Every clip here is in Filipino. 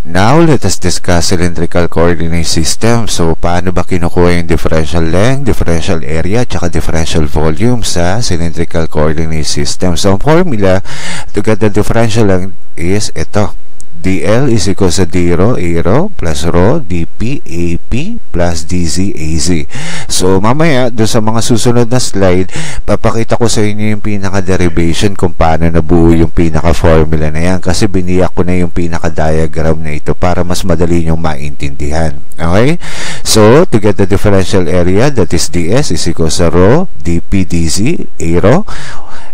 Now, let us discuss cylindrical coordinate system. So, paano ba kinukuha yung differential length, differential area, tsaka differential volume sa cylindrical coordinate system? So, ang formula to get the differential length is ito. dl is equal sa d-rho, a-rho, plus rho, dp, ap, plus dz, az. So, mamaya, doon sa mga susunod na slide, papakita ko sa inyo yung pinaka-derivation kung paano nabuo yung pinaka-formula na yan. Kasi biniyak ko na yung pinaka-diagram na ito para mas madali nyo maintindihan. Okay? So, to get the differential area, that is ds is equal sa rho, dp, dz, a-rho,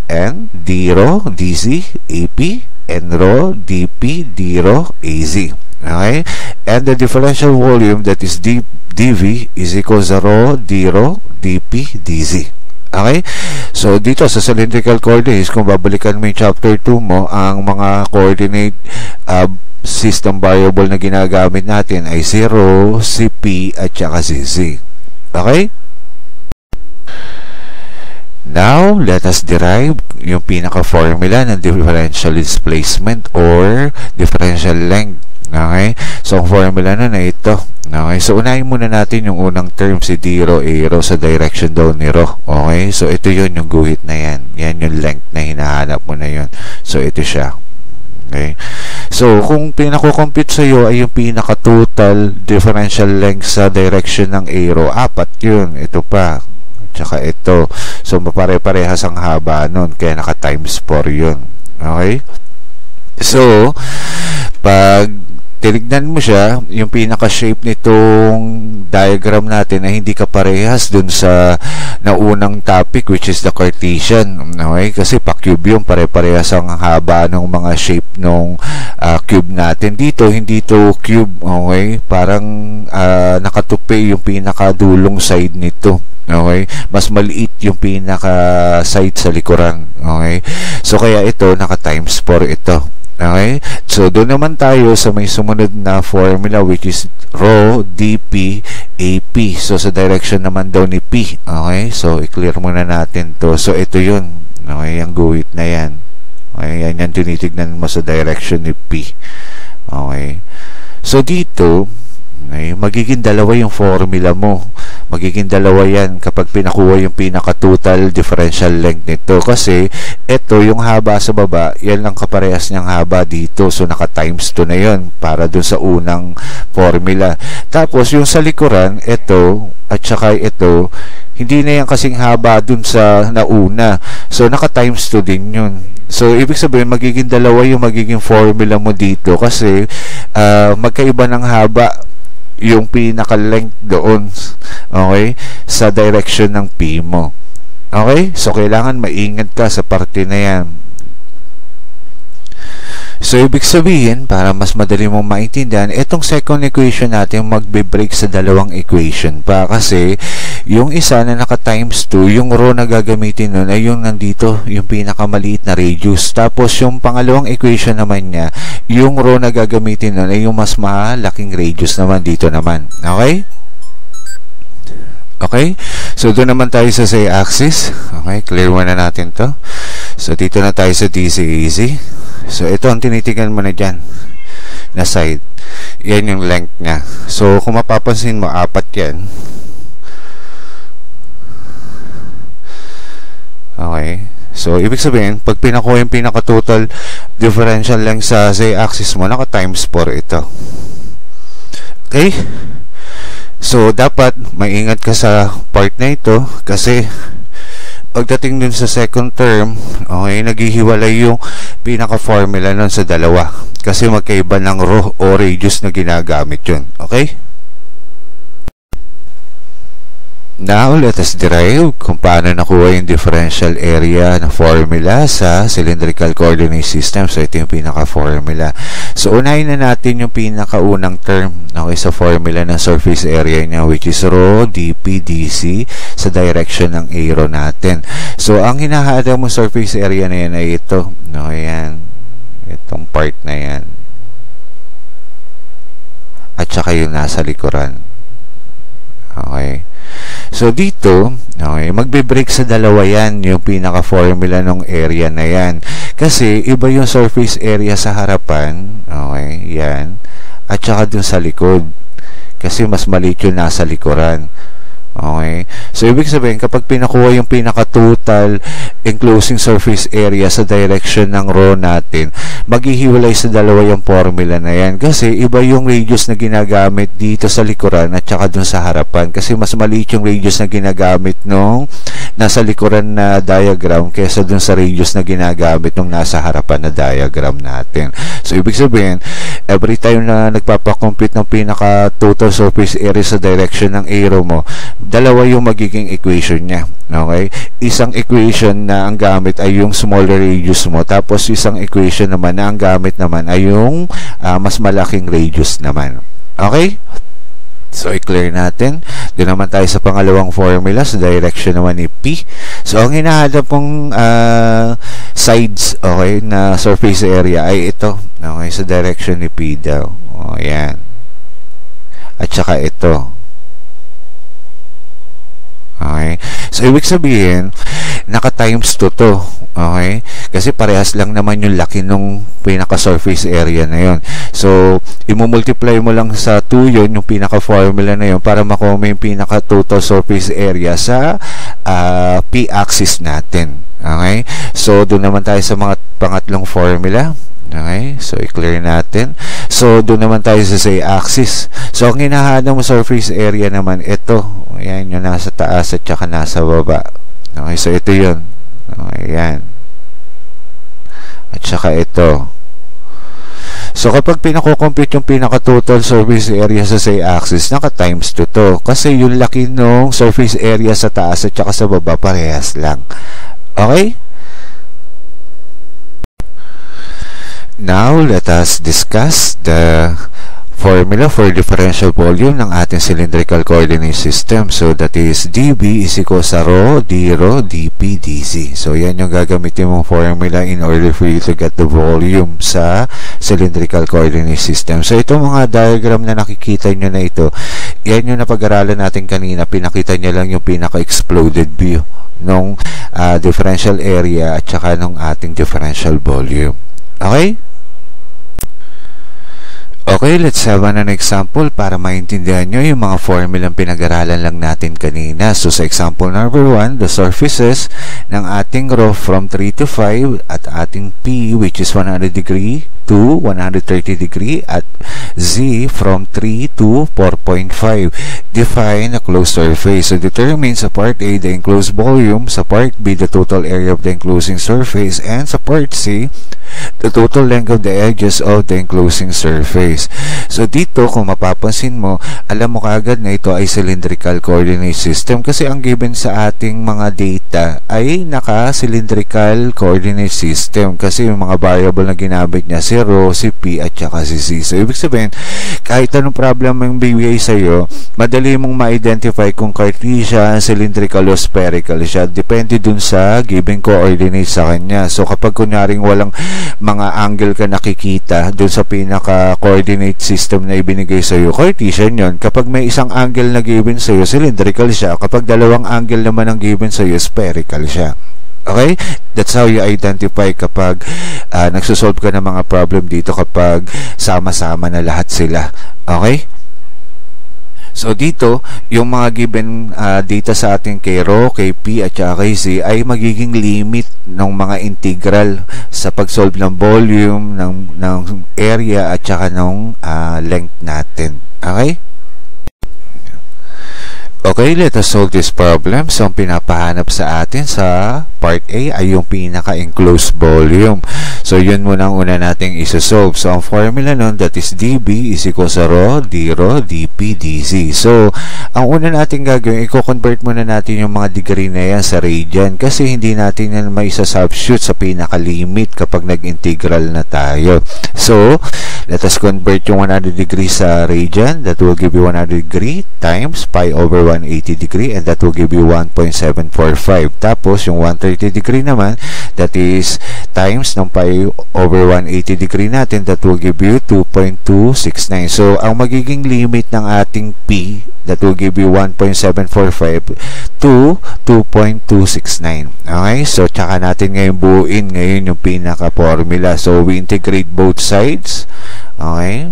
and d-rho, dz, ap, and rho, dp, d-rho, az. Okay? And the differential volume, that is dv, is equal to rho, d-rho, dp, dz. Okay? So, dito sa cylindrical coordinates, kung babalikan mo yung chapter 2 mo, ang mga coordinate system variable na ginagamit natin ay si rho, si p, at saka si z. Okay? Now, let us derive yung pinaka-formula ng differential displacement or differential length. Okay? So, ang formula nun ay ito. Okay? So, unahin muna natin yung unang term, si d-rho, a-rho, sa direction daw ni rho. Okay? So, ito yun, yung guhit na yan. Yan yung length na hinahanap mo na yun. So, ito siya. Okay? So, kung pinako-compute sa iyo ay yung pinaka-total differential length sa direction ng a-rho, 4 yun. Ito pa. Tsaka ito. So, mapare-parehas ang haba nun. Kaya naka-times 4 yun. Okay? So, pag tinignan mo siya, yung pinaka-shape nitong diagram natin ay hindi kaparehas dun sa naunang topic, which is the Cartesian. Okay? Kasi pa-cube yung pare-parehas ang haba ng mga shape ng cube natin. Dito, hindi to cube. Okay? Parang nakatupi yung pinaka-dulong side nito. Okay? Mas maliit yung pinaka-side sa likuran. Okay? So, kaya ito, naka-times 4 ito. Okay? So, doon naman tayo sa may sumunod na formula, which is rho, dp, ap. So, sa direction naman daw ni p. Okay? So, i-clear muna natin to. So, ito yun. Okay? Ang guhit na yan. Okay? Yan tinitignan mo sa direction ni p. Okay? So, dito, okay, magiging dalawa yung formula mo. Magiging dalawa yan kapag pinakuha yung pinaka-total differential length nito. Kasi, ito, yung haba sa baba, yan lang kaparehas niyang haba dito. So, naka-times 2 na yun para dun sa unang formula. Tapos, yung sa likuran, ito, at saka ito, hindi na yan kasing haba dun sa nauna. So, naka-times 2 din yun. So, ibig sabihin, magiging dalawa yung magiging formula mo dito kasi magkaiba ng haba yung pinaka-length doon, okay, sa direction ng P mo. Okay? So, kailangan maingat ka sa parte na yan. So, ibig sabihin, para mas madali mong maintindihan, itong second equation natin magbe-break sa dalawang equation pa. Kasi, yung isa na naka-times 2, yung rho na gagamitin nun ay yung nandito, yung pinakamaliit na radius. Tapos, yung pangalawang equation naman niya, yung rho na gagamitin nun ay yung mas malaking radius naman dito naman. Okay? Okay? So, doon naman tayo sa z-axis. Okay? Clear muna natin to. So, dito na tayo sa dz-az. So, ito ang tinitigan mo na dyan na side. Yan yung length niya. So, kung mapapansin mo, 4 yan. Okay. So, ibig sabihin, pag pinakuha yung pinaka-total differential length sa z-axis mo, naka-times 4 ito. Okay? So, dapat maingat ka sa part na ito kasi pagdating dun sa second term, okay, naghihiwalay yung pinaka-formula nun sa dalawa kasi magkaiba ng rho o radius na ginagamit yun. Okay? Now, let us derive kung paano nakuha yung differential area na formula sa cylindrical coordinate system. So, ito yung pinaka-formula. So, unahin na natin yung pinaka-unang term, okay, sa formula ng surface area niya, which is rho dp dc sa direction ng arrow natin. So, ang hinahada mo surface area na yan ay ito. No, yan. Itong part na yan. At saka yung nasa likuran. Okay. So, dito, okay, magbe-break sa dalawa yan, yung pinaka-formula ng area na yan. Kasi, iba yung surface area sa harapan, okay, yan, at saka dun sa likod. Kasi mas maliit yung nasa likuran. Okay? So, ibig sabihin, kapag pinakuha yung pinaka-total enclosing surface area sa direction ng row natin, maghihiwalay sa dalawa yung formula na yan. Kasi, iba yung radius na ginagamit dito sa likuran at saka dun sa harapan. Kasi, mas maliit yung radius na ginagamit nung nasa likuran na diagram kesa dun sa radius na ginagamit nung nasa harapan na diagram natin. So, ibig sabihin, every time na nagpapakompute ng pinaka-total surface area sa direction ng arrow mo, dalawa yung magiging equation niya. Okay? Isang equation na ang gamit ay yung smaller radius mo, tapos isang equation naman na ang gamit naman ay yung mas malaking radius naman. Okay? So, i-clear natin. Doon naman tayo sa pangalawang formula, sa direction naman ni P. So, ang hinahanap pong sides, okay, na surface area ay ito. Okay? Sa direction ni P daw. O, yan. At saka ito. Okay? So, ibig sabihin, naka-times 2 to. Okay? Kasi parehas lang naman yung laki nung pinaka-surface area na yun. So, imumultiply mo lang sa 2 yun, yung pinaka-formula na yun, para makuha mo yung pinaka-total surface area sa p-axis natin. Okay? So, doon naman tayo sa mga pangatlong formula. Okay? So, i-clear natin. So, doon naman tayo sa z-axis. So, ang hinahanap mo surface area naman, ito. Ayan, yung nasa taas at saka nasa baba. Okay? So, ito yun. Okay, yan. At saka ito. So, kapag pinako-compute yung pinaka-total surface area sa z-axis, naka-times 2 to. Kasi yung laki nung surface area sa taas at saka sa baba, parehas lang. Okay? Now, let us discuss the formula for differential volume ng ating cylindrical coordinate system. So, that is dB is equal sa rho, d rho, dP, dz. So, yan yung gagamitin mong formula in order for you to get the volume sa cylindrical coordinate system. So, itong mga diagram na nakikita nyo na ito, yan yung napag-aralan natin kanina. Pinakita nyo lang yung pinaka-exploded view ng differential area at saka ng ating differential volume. Okay? Okay, let's have an example para maintindihan nyo yung mga formulang pinag-aralan lang natin kanina. So, sa example number 1, the surfaces ng ating rho from 3 to 5 at ating P, which is 100 degree to 130 degree, at Z from 3 to 4.5. Define a closed surface. So, determine sa part A the enclosed volume, sa part B the total area of the enclosing surface, and sa part C the total length of the edges of the enclosing surface. So, dito, kung mapapansin mo, alam mo kaagad na ito ay cylindrical coordinate system kasi ang given sa ating mga data ay naka-cylindrical coordinate system kasi yung mga variable na ginamit niya, si rho, si P, at saka si Z. So, ibig sabihin, kahit anong problem yung bigay sa'yo, madali mong ma-identify kung Cartesian, cylindrical, o spherical siya. Depende dun sa given coordinate sa kanya. So, kapag kunyaring walang mga angle ka nakikita dun sa pinaka-coordinate system na ibinigay sa'yo, Cartesian yun. Kapag may isang angle na given sa'yo, cylindrical siya. Kapag dalawang angle naman ang given sa'yo, spherical siya. Okay? That's how you identify kapag nagsosolve ka ng mga problem dito kapag sama-sama na lahat sila. Okay? So, dito, yung mga given data sa ating kay rho, kay P, at saka kay Z ay magiging limit ng mga integral sa pag-solve ng volume, ng area, at saka ng length natin. Okay? Okay, let us solve this problem. So, ang pinapahanap sa atin sa part A ay yung pinaka-enclosed volume. So, yun muna ang una nating isa-solve. So, ang formula nun, that is dB is equal sa rho, d rho, dP, dz. So, ang una natin gagawin, i-convert muna natin yung mga degree na yan sa radian kasi hindi natin yan may isa-substitute sa pinaka-limit kapag nag-integral na tayo. So, let us convert yung 100 degree sa radian. That will give you 100 degree times pi over 180 degree, and that will give you 1.745. Tapos, yung 130 degree naman, that is times ng pi over 180 degree natin, that will give you 2.269. So, ang magiging limit ng ating P, that will give you 1.745 to 2.269. Okay? So, tsaka natin ngayon buuin ngayon yung pinaka-formula. So, we integrate both sides. Okay?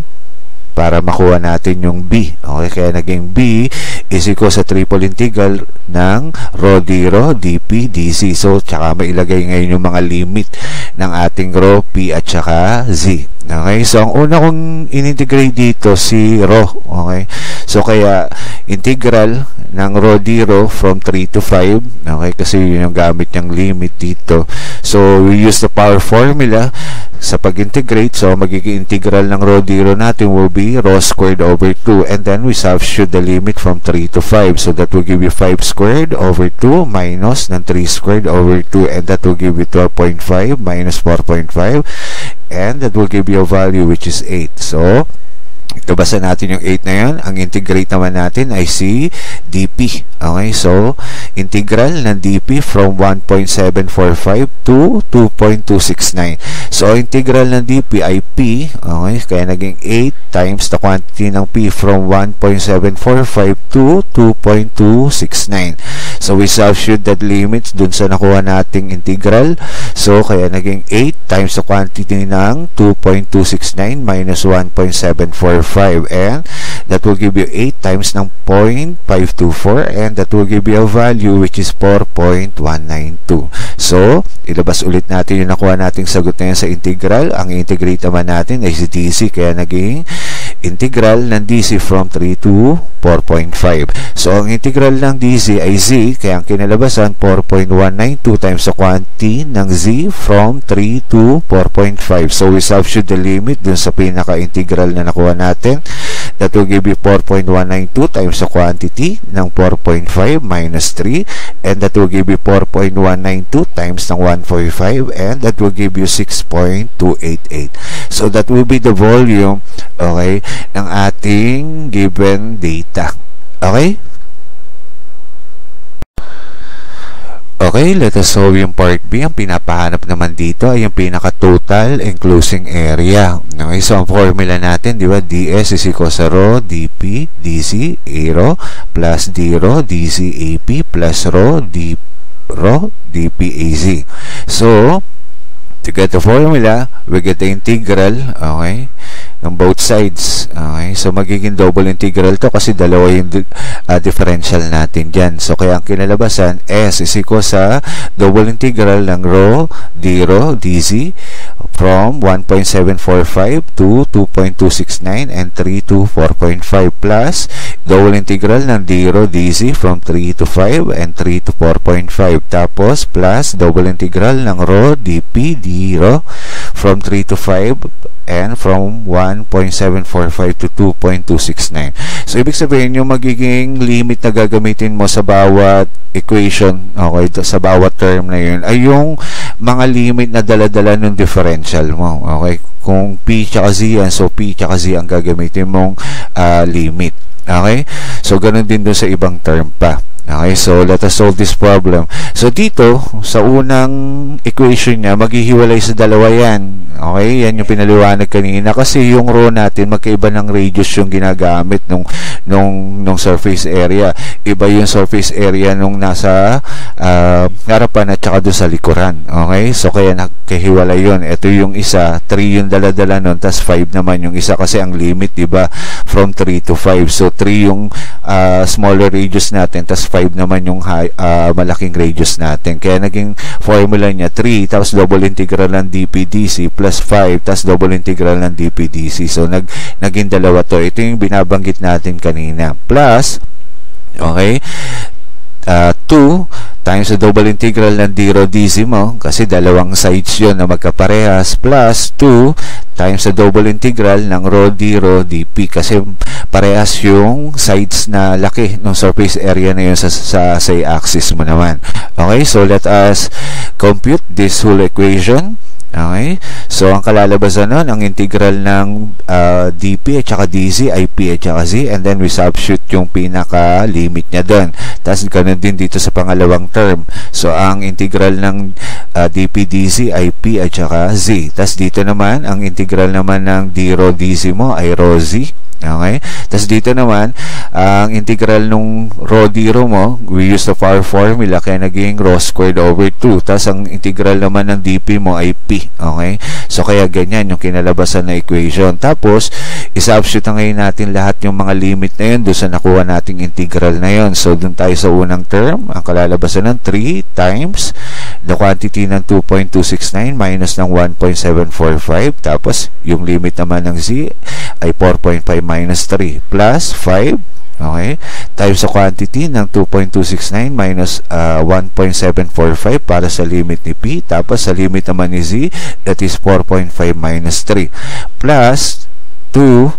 para makuha natin yung B. Okay, kaya naging B is equal sa triple integral ng rho d rho dp dc. So, tsaka mailagay ngayon yung mga limit ng ating rho, P at tsaka Z. Okay, so ang una kong in-integrate dito si rho. Okay, so kaya integral ng rho d rho from 3 to 5. Okay, kasi yun yung gamit niyang limit dito. So we use the power formula sa pag-integrate. So magiging integral ng rho d rho natin will be rho squared over 2, and then we substitute the limit from 3 to 5. So that will give you 5 squared over 2 minus ng 3 squared over 2, and that will give you 12.5 minus 4.5, and that will give you a value which is 8. So ito, basa natin yung 8 na yun. Ang integrate naman natin ay si dp. Okay, so integral ng dp from 1.745 to 2.269. So integral ng dp ay p. Okay, kaya naging 8 times the quantity ng p from 1.745 to 2.269. So we substitute that limits dun sa nakuha nating integral. So kaya naging 8 times the quantity ng 2.269 minus 1.745, and that will give you 8 times ng 0.524, and that will give you a value which is 4.192. So ilabas ulit natin yung nakuha nating sagot na yan sa integral. Ang integrate naman natin ay si dc, kaya naging integral ng dc from 3 to 4.5. So ang integral ng dc ay z, kaya ang kinalabasan 4.192 times the quantity ng z from 3 to 4.5. So we substitute the limit dun sa pinaka-integral na nakuha natin. That will give you 4.192 times the quantity ng 4.5 minus 3, and that will give you 4.192 times ng 1.5, and that will give you 6.288. So that will be the volume, okay, ng ating given data. Okay? Okay, let us solve yung part B. Ang pinapahanap naman dito ay yung pinaka-total enclosing area. Okay, so ang formula natin, di ba, ds is equal sa rho dp dc a rho plus d rho dc ap plus rho dp az. So to get the formula, we get the integral, okay, ng both sides. Okay, so magiging double integral to kasi dalawa yung differential natin dyan. So kaya ang kinalabasan, s is equal sa double integral ng rho d rho dz from 1.745 to 2.269 and 3 to 4.5 plus double integral ng d rho dz from 3 to 5 and 3 to 4.5, tapos plus double integral ng rho dp d rho from 3 to 5 and from 1.745 to 2.269. So ibig sabihin yung magiging limit na gagamitin mo sa bawat equation, okay, sa bawat term na yun ay yung mga limit na dala-dala ng differential mo. Okay, kung p tsaka z yan, so p tsaka z ang gagamitin mong limit. Okay, so ganun din dun sa ibang term pa. Okay, so let us solve this problem. So dito, sa unang equation niya, maghihiwalay sa dalawa yan. Okay, yan yung pinaliwanag kanina. Kasi yung rho natin, magkaiba ng radius yung ginagamit nung surface area. Iba yung surface area nung nasa harapan at saka doon sa likuran. Okay, so kaya nagkahiwalay yun. Ito yung isa, 3 yung dala-dala nun, tas 5 naman yung isa kasi ang limit, diba, from 3 to 5. So 3 yung smaller radius natin, tas 5 naman yung malaking radius natin. Kaya naging formula niya 3 tapos double integral ng dp dc plus 5 tapos double integral ng dp dc. So naging dalawa to. Ito yung binabanggit natin kanina. Plus, okay, 2 times the double integral ng d rho dz mo kasi dalawang sides yun na magkaparehas, plus 2 times the double integral ng rho d rho dp kasi parehas yung sides na laki ng surface area na yun sa axis mo naman. Okay, so let us compute this whole equation. Okay, so ang kalalabasan nun, ang integral ng dp at saka dz ay p at saka z, and then we substitute yung pinaka-limit niya doon. Tapos ganun din dito sa pangalawang term. So ang integral ng dp dz ay p at saka z. Tapos dito naman, ang integral naman ng d rho dz mo ay rho z. Okay? Tapos dito naman, ang integral nung rho dρ mo, we use the power formula, kaya naging rho squared over 2. Tapos ang integral naman ng dp mo ay p. Okay? So kaya ganyan yung kinalabasan na equation. Tapos, isubstitute na ngayon natin lahat yung mga limit na yun doon sa nakuha nating integral na yun. So doon tayo sa unang term, ang kalalabasan ng 3 times the quantity ng 2.269 minus ng 1.745. Tapos, yung limit naman ng z ay 4.5 minus 3 plus 5, okay, times sa quantity ng 2.269 minus 1.745 para sa limit ni p, tapos sa limit naman ni z, that is 4.5 minus 3 plus 2,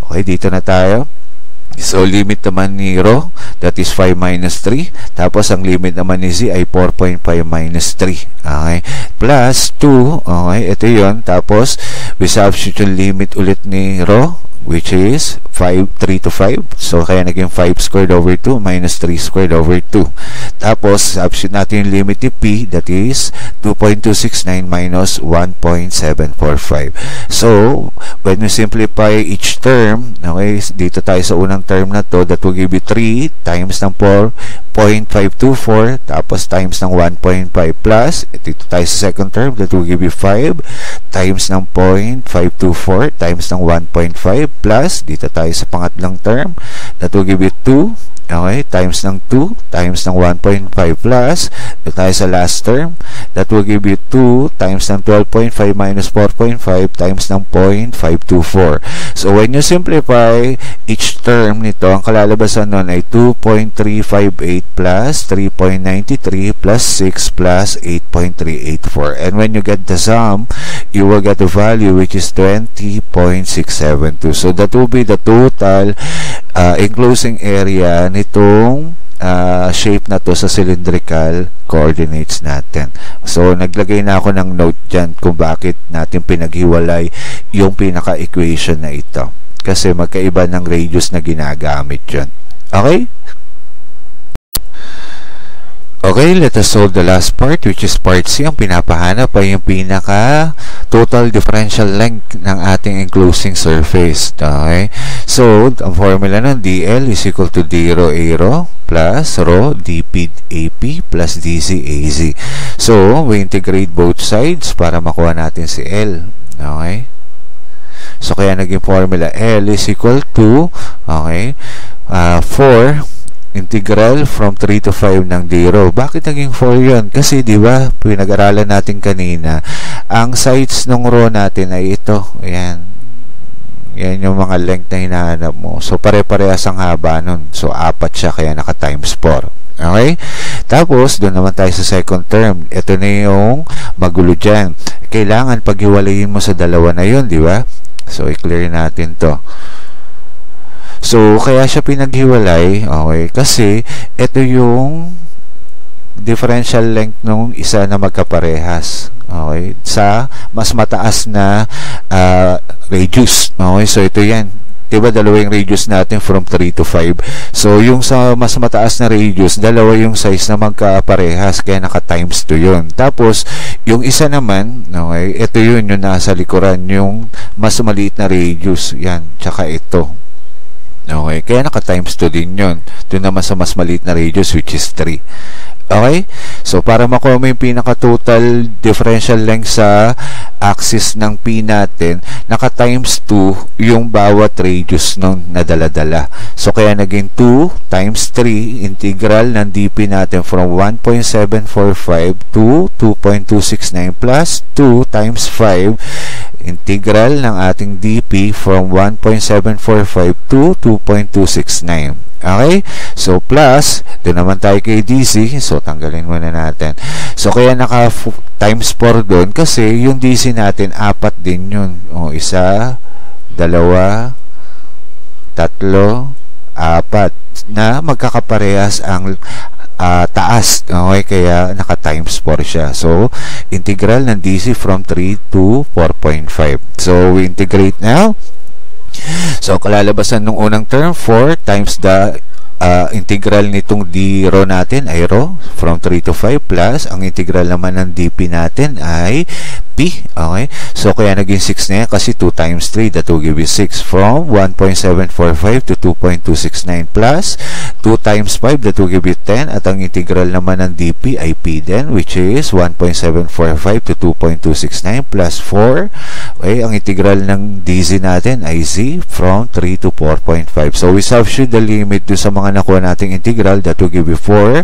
okay, dito na tayo. So, limit naman ni rho, that is 5 minus 3. Tapos, ang limit naman ni z ay 4.5 minus 3. Okay? Plus 2. Okay? Ito yun. Tapos, we substitute yung limit ulit ni rho, which is 3 to 5. So, kaya naging 5 squared over 2 minus 3 squared over 2. Tapos, substitute natin yung limit ni p, that is 2.269 minus 1.745. So, when we simplify each term, okay, dito tayo sa unang term na to, that will give you 3 times ng 4.524, tapos times ng 1.5 plus, dito tayo sa second term, that will give you 5 times ng 0.524 times ng 1.5 plus, dito tayo sa pangatlong term, that will give you 2, okay, times ng 2 times ng 1.5 plus, dito tayo sa last term, that will give you 2 times ng 12.5 minus 4.5 times ng 0.524. So when you simplify each term nito, ang kalalabasan nun ay 2.358 plus 3.93 plus 6 plus 8.384. And when you get the sum, you will get the value which is 20.672. So that will be the total enclosing area nitong shape na to sa cylindrical coordinates natin. So, naglagay na ako ng note dyan kung bakit natin pinaghiwalay yung pinaka-equation na ito. Kasi magkaiba ng radius na ginagamit dyan. Okay? Okay, let us solve the last part, which is part C. Ang pinapahanap ay yung pinaka total differential length ng ating enclosing surface. Okay? So, ang formula ng dl is equal to d rho a rho plus rho dp ap plus dc az. So, we integrate both sides para makuha natin si L. Okay? So, kaya naging formula L is equal to, okay, 4 integral from 3 to 5 ng d rho. Bakit naging 4 yun? Kasi, di ba, pinag-aralan natin kanina, ang sides ng rho natin ay ito. Ayan. Yan yung mga length na hinahanap mo. So, pare-parehas ang haba nun. So, 4 siya, kaya naka times 4. Okay? Tapos, doon naman tayo sa second term. Ito na yung magulo dyan. Kailangan paghiwalayin mo sa dalawa na yun, di ba? So, i-clear natin to. So, kaya siya pinaghiwalay, okay, kasi ito yung differential length nung isa na magkaparehas, okay, sa mas mataas na radius, okay, so ito yan, diba, dalawa yung radius natin from 3 to 5, so yung sa mas mataas na radius, dalawa yung size na magkaparehas, kaya naka times 2 yun. Tapos, yung isa naman, okay, ito yun, yung nasa likuran, yung mas maliit na radius, yan, tsaka ito. Okay, kaya naka times 2 din yun. Doon naman sa mas maliit na radius, which is 3. Okay, so para makuha mo yung pinaka total differential length sa axis ng P natin, naka times 2 yung bawat radius nung nadala-dala. So kaya naging 2 times 3 integral ng dp natin from 1.745 to 2.269 plus 2 times 5 integral ng ating dp from 1.745 to 2.269. Okay? So, plus, doon naman tayo kay DC. So, tanggalin muna natin. So, kaya naka times 4 doon kasi yung DC natin, 4 din yun. O, 1, 2, 3, 4 na magkakaparehas ang taas. Okay? Kaya naka times 4 siya. So, integral ng DC from 3 to 4.5. So, we integrate now. So, kalalabasan ng unang term, 4 times the integral nitong d rho natin ay rho from 3 to 5 plus ang integral naman ng dp natin ay p. Okay? So, kaya naging 6 na yan kasi 2 times 3, that will give you 6 from 1.745 to 2.269 plus 2 times 5, that will give you 10 at ang integral naman ng dp ay p din, which is 1.745 to 2.269 plus 4. Okay? Ang integral ng dz natin ay z from 3 to 4.5. So, we substitute the limit do sa mga nakuha nating integral, that will give you 4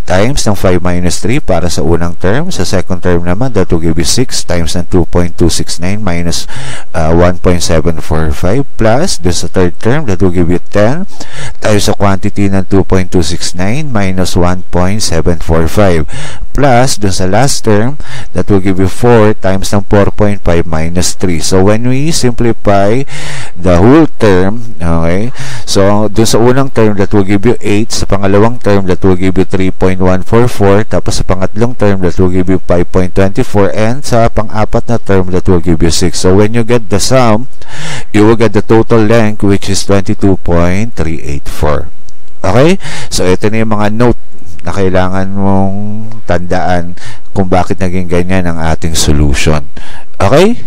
times ng 5 minus 3 para sa unang term. Sa second term naman, that will give you 6 times ng 2.269 minus 1.745 plus doon sa third term, that will give you 10 times sa quantity ng 2.269 minus 1.745 plus doon sa last term, that will give you 4 times ng 4.5 minus 3. So, when we simplify the whole term, okay, so doon sa unang term, that will give you 8. Sa pangalawang term, that will give you 3.144. Tapos sa pangatlong term, that will give you 5.24. And sa pang-apat na term, that will give you 6. So, when you get the sum, you will get the total length, which is 22.384. Okay? So, ito na yung mga note na kailangan mong tandaan kung bakit naging ganyan ang ating solution. Okay?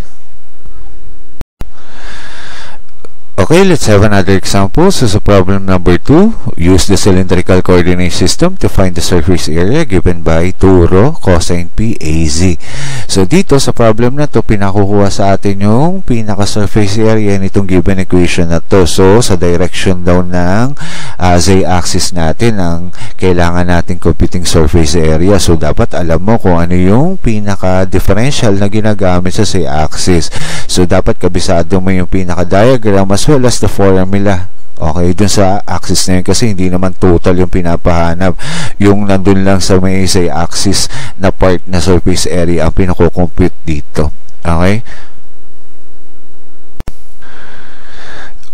Okay, let's have another example. So, problem number 2, use the cylindrical coordinate system to find the surface area given by 2 rho cosine p az. So, dito sa problem na to, pinakukuha sa atin yung pinaka-surface area nitong given equation na to. So, sa direction daw ng z-axis natin ang kailangan natin computing surface area. So, dapat alam mo kung ano yung pinaka-differential na ginagamit sa z-axis. So, dapat kabisado mo yung pinaka-diagram as well as the formula. Okay, dun sa axis na yun kasi hindi naman total yung pinapahanap. Yung nandun lang sa may z-axis na part na surface area ang pinakukompute dito. Okay?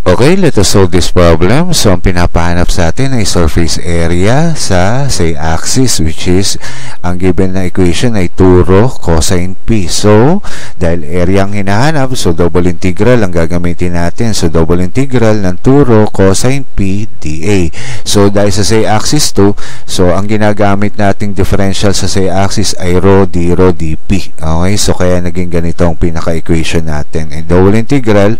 Okay, let us solve this problem. So, ang pinapahanap sa atin ay surface area sa z-axis, which is, ang given na equation ay 2 rho cosine p. So, dahil area ang hinahanap, so double integral ang gagamitin natin. So, double integral ng 2 rho cosine p dA. So, dahil sa z-axis to, so, ang ginagamit nating differential sa z-axis ay rho d rho dp. Okay, so, kaya naging ganito ang pinaka-equation natin. And double integral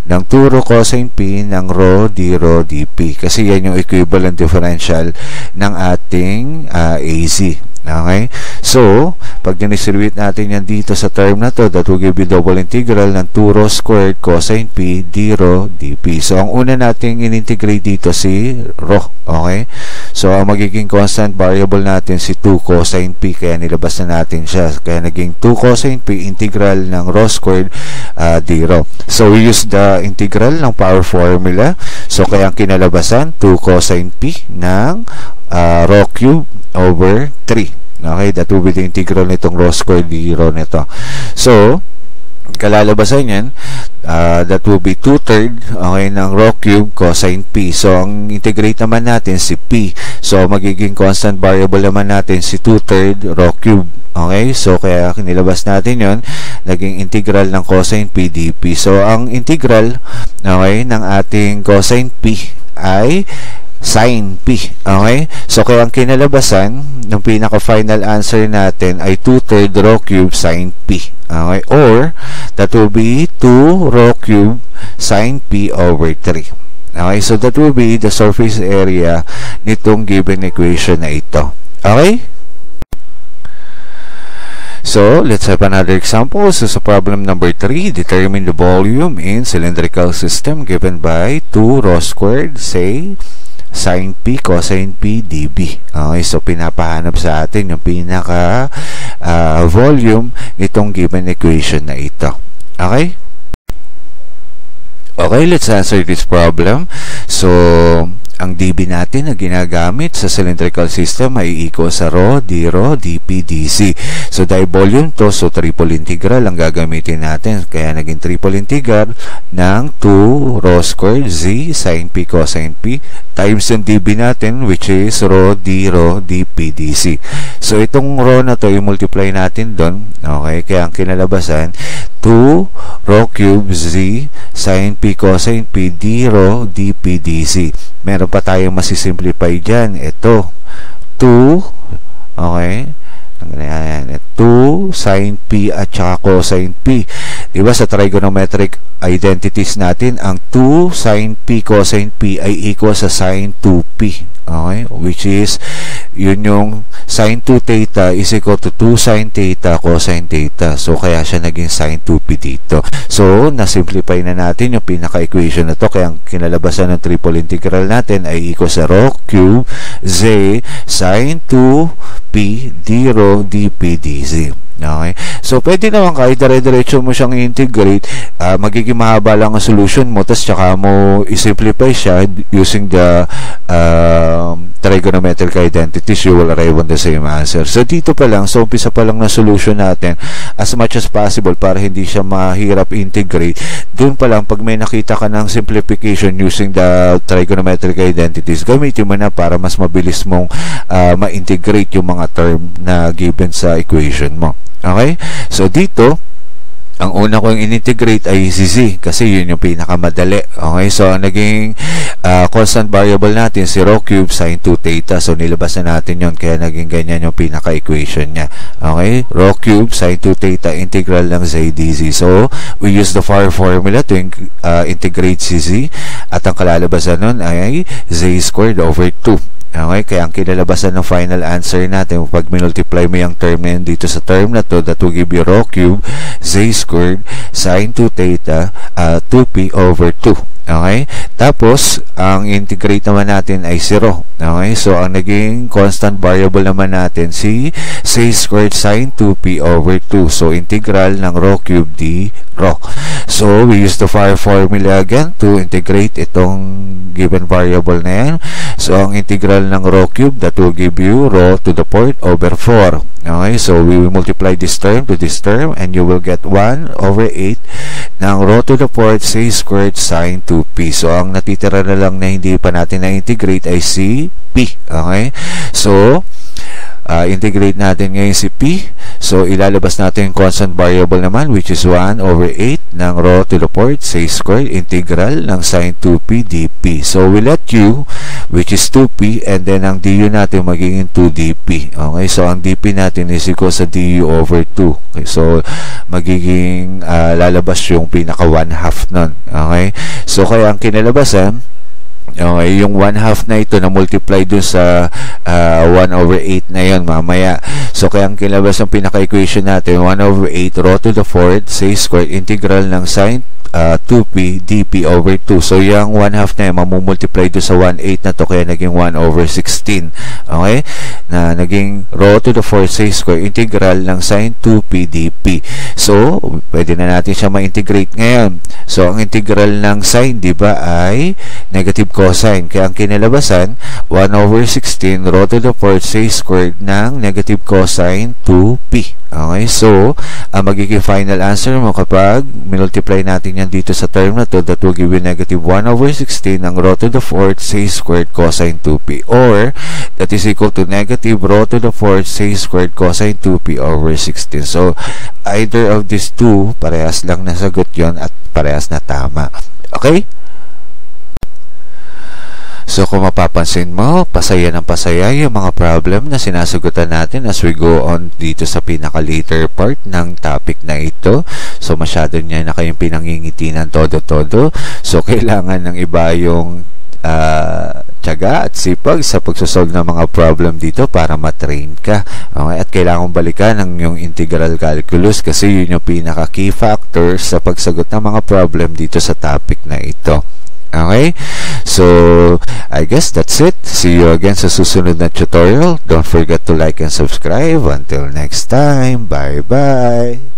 ng 2 rho cosine p ng rho d rho dp kasi yan yung equivalent differential ng ating az. Okay? So, pag dinistribute natin yan dito sa term na to, that will give you double integral ng 2 rho squared cosine p d rho dp. So, ang una nating in-integrate dito si rho. Okay? So, ang magiging constant variable natin si 2 cosine p, kaya nilabas na natin siya. Kaya naging 2 cosine p integral ng rho squared d rho. So, we use the integral ng power formula. So, kaya ang kinalabasan, 2 cosine p ng rho cube over 3. Okay, that will be the integral nitong rho squared d rho nito. So, kalalabasan yan, that will be 2/3, okay, ng rho cube cosine p. So, ang integrate naman natin si p. So, magiging constant variable naman natin si 2/3 rho cube. Okay, so kaya kinilabas natin yon, naging integral ng cosine p dp. So, ang integral, okay, ng ating cosine p ay sin p. Okay? So, kaya ang kinalabasan ng pinaka-final answer natin ay 2/3 rho cube sin p. Okay? Or, that will be 2 rho cube sin p over 3. Okay? So, that will be the surface area nitong given equation na ito. Okay? So, let's have another example. So, sa problem number 3, determine the volume in cylindrical system given by 2 rho squared, say, sin p cosine p dB. Okay, so pinapahanap sa atin yung pinaka volume nitong given equation na ito. Okay? Okay, let's answer this problem. So, ang dB natin na ginagamit sa cylindrical system ay equal sa rho d rho dp dc. So, dahil volume to, so triple integral ang gagamitin natin. Kaya naging triple integral ng 2 rho squared z sin p cosine p times yung dB natin, which is rho d rho dp dc. So, itong rho na to, i-multiply natin doon. Okay, kaya ang kinalabasan, 2 rho cube z sin p cosine p d rho dp dc. meron pa tayong masisimplify dyan. Ito, 2, okay, 2 sin P at saka cosine P. Diba sa trigonometric identities natin, ang 2 sin P cosine P ay equal sa sin 2P. Okay? Which is, yun yung sin 2 theta is equal to 2 sin theta cosine theta. So, kaya siya naging sin 2P dito. So, nasimplify na natin yung pinaka-equation na to. Kaya ang kinalabasan ng triple integral natin ay equal sa rho cube z sin 2P d rho dP dz. Okay? So, pwede naman kahit dire-diretso mo siyang integrate, magiging mahaba lang ang solution mo, tapos tsaka mo i-simplify siya using the trigonometric identities, you will arrive on the same answer. So, dito pa lang, so umpisa pa lang na solution natin as much as possible para hindi siya mahirap integrate. Doon pa lang, pag may nakita ka ng simplification using the trigonometric identities, gamitin mo na para mas mabilis mong ma-integrate yung mga term na given sa equation mo. Okay? So, dito, ang una kong in-integrate ay si z kasi yun yung pinakamadali. Okay? So, ang naging constant variable natin si rho cube sin 2 theta. So, nilabas na natin yun. Kaya naging ganyan yung pinaka-equation niya. Okay? Rho cube sin 2 theta integral ng z dz. So, we use the formula to integrate si z. At ang kalalabasan nun ay z squared over 2. Okay, kaya ang kinalabasan ng final answer natin, pag minultiply mo yung term na yun dito sa term na to, that will give you rho cube z squared sin 2 theta 2p over 2. Okay? Tapos, ang integrate naman natin ay 0. Okay? So, ang naging constant variable naman natin si z squared sin 2p over 2. So, integral ng rho cube d rho. So, we use the formula again to integrate itong given variable na yan. So, ang integral ng rho cube, that will give you rho to the fourth over 4. Okay? So, we will multiply this term to this term and you will get 1 over 8 ng rho to the fourth z squared sin 2p. So, ang natitira na lang na hindi pa natin na-integrate ay si p. Okay? So, integrate natin ngayon si p. So, ilalabas natin yung constant variable naman, which is 1 over 8 ng rho to the fourth z squared integral ng sin 2p dp. So, we let u, which is 2p, and then ang du natin magiging 2dp. Okay? So, ang dp natin is equal sa du over 2. Okay? So, magiging lalabas yung pinaka 1/2 nun. Okay? So, kaya ang kinalabasan, okay, yung 1/2 na ito na multiply dun sa 1 over 8 na yun mamaya. So, kaya ang kinalabas ng pinaka-equation natin, 1 over 8 rho to the fourth z squared integral ng sin 2p dp over 2. So, yung 1/2 na yun, mamumultiply doon sa 1/8 na to, kaya naging 1 over 16. Okay? Na naging rho to the fourth z squared integral ng sin 2p dp. So, pwede na natin siya ma-integrate ngayon. So, ang integral ng sin, di ba, ay negative cosine. Kaya ang kinalabasan, 1 over 16 rho to the fourth z squared ng negative cosine 2p. Okay? So, ang magiging final answer mo kapag minultiply natin yan dito sa term na to, that will give you negative 1 over 16 ng rho to the fourth z squared cosine 2p, or that is equal to negative rho to the fourth z squared cosine 2p over 16. So, either of these two, parehas lang na sagot yon at parehas na tama. Okay? So, kung mapapansin mo, pasaya ng pasaya yung mga problem na sinasagutan natin as we go on dito sa pinaka-later part ng topic na ito. So, masyado niya na kayong pinangingiti ng todo-todo. So, kailangan ng iba yung tiyaga at sipag sa pagsosolve ng mga problem dito para matrain ka. Okay? At kailangan balikan ng yung integral calculus kasi yun yung pinaka-key factor sa pagsagot ng mga problem dito sa topic na ito. Okay? So, I guess that's it. See you again sa susunod na tutorial. Don't forget to like and subscribe. Until next time, bye-bye!